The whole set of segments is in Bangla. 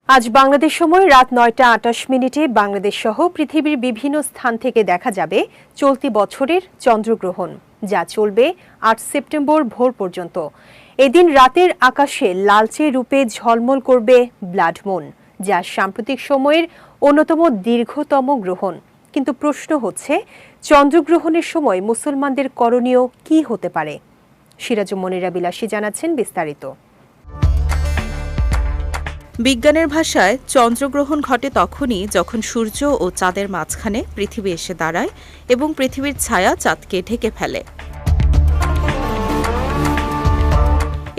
আজ বাংলাদেশ সময় রাত ৯টা ২৮ বাংলাদেশ সহ পৃথিবীর বিভিন্ন স্থান থেকে দেখা যাবে চলতি বছরের চন্দ্রগ্রহণ, যা চলবে ৮ সেপ্টেম্বর ভোর পর্যন্ত। এদিন রাতের আকাশে লালচে রূপে ঝলমল করবে ব্লাড মুন, যা সাম্প্রতিক সময়ের অন্যতম দীর্ঘতম গ্রহণ। কিন্তু প্রশ্ন হচ্ছে, চন্দ্রগ্রহণের সময় মুসলমানদের করণীয় কি হতে পারে? সিরাজুম মনিরা বিলাসী জানাচ্ছেন বিস্তারিত। বিজ্ঞানের ভাষায় চন্দ্রগ্রহণ ঘটে তখনই যখন সূর্য ও চাঁদের মাঝখানে পৃথিবী এসে দাঁড়ায় এবং পৃথিবীর ছায়া চাঁদকে ঢেকে ফেলে।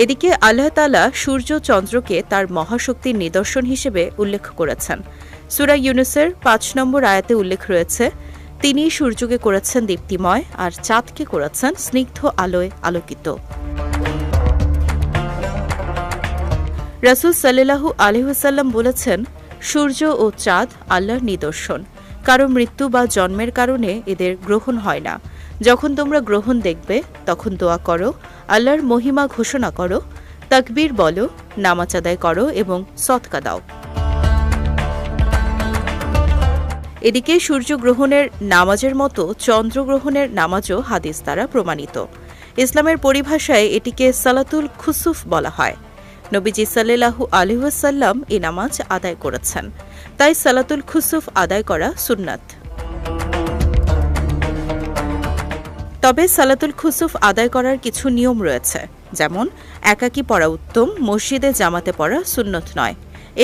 এদিকে আল্লাহ তাআলা সূর্য চন্দ্রকে তার মহাশক্তির নিদর্শন হিসেবে উল্লেখ করেছেন। সূরা ইউনূসের ৫ নম্বর আয়াতে উল্লেখ রয়েছে, তিনি সূর্যকে করেছেন দীপ্তিময় আর চাঁদকে করেছেন স্নিগ্ধ আলোয় আলোকিত। রাসূল সাল্লাল্লাহু আলাইহি ওয়াসাল্লাম বলেছেন, সূর্য ও চাঁদ আল্লাহর নিদর্শন। কারো মৃত্যু বা জন্মের কারণে এদের গ্রহণ হয় না। যখন তোমরা গ্রহণ দেখবে তখন দোয়া করো, আল্লাহর মহিমা ঘোষণা করো, তাকবীর বলো, নামাজ আদায় করো এবং সদকা দাও। এদিকে সূর্যগ্রহণের নামাজের মতো চন্দ্রগ্রহণের নামাজও হাদিস দ্বারা প্রমাণিত। ইসলামের পরিভাষায় এটিকে সালাতুল খুসুফ বলা হয়। নবীজি সাল্লাল্লাহু আলাইহি ওয়াসাল্লাম এই নামাজ আদায় করেছেন, তাই সালাতুল খুসুফ আদায় করা সুন্নাত। তবে সালাতুল খুসুফ আদায় করার কিছু নিয়ম রয়েছে, যেমন একাকী পড়া উত্তম, মসজিদে জামাতে পড়া সুন্নত নয়।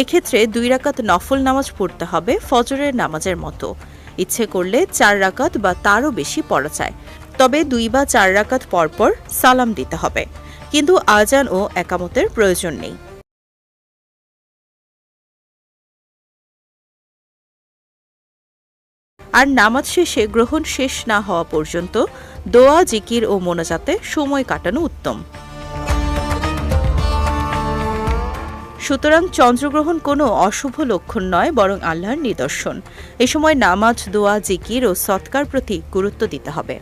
এক্ষেত্রে ২ রাকাত নফল নামাজ পড়তে হবে ফজরের নামাজের মতো। ইচ্ছে করলে ৪ রাকাত বা তারও বেশি পড়া যায়, তবে ২ বা ৪ রাকাত পরপর সালাম দিতে হবে, কিন্তু আজান ও একামতের প্রয়োজন নেই। আর নামাজ শেষে গ্রহণ শেষ না হওয়া পর্যন্ত দোয়া, জিকির ও মোনাজাতে সময় কাটানো উত্তম। সুতরাং চন্দ্রগ্রহণ কোনো অশুভ লক্ষণ নয়, বরং আল্লাহর নিদর্শন। এ সময় নামাজ, দোয়া, জিকির ও সৎকার প্রতি গুরুত্ব দিতে হবে।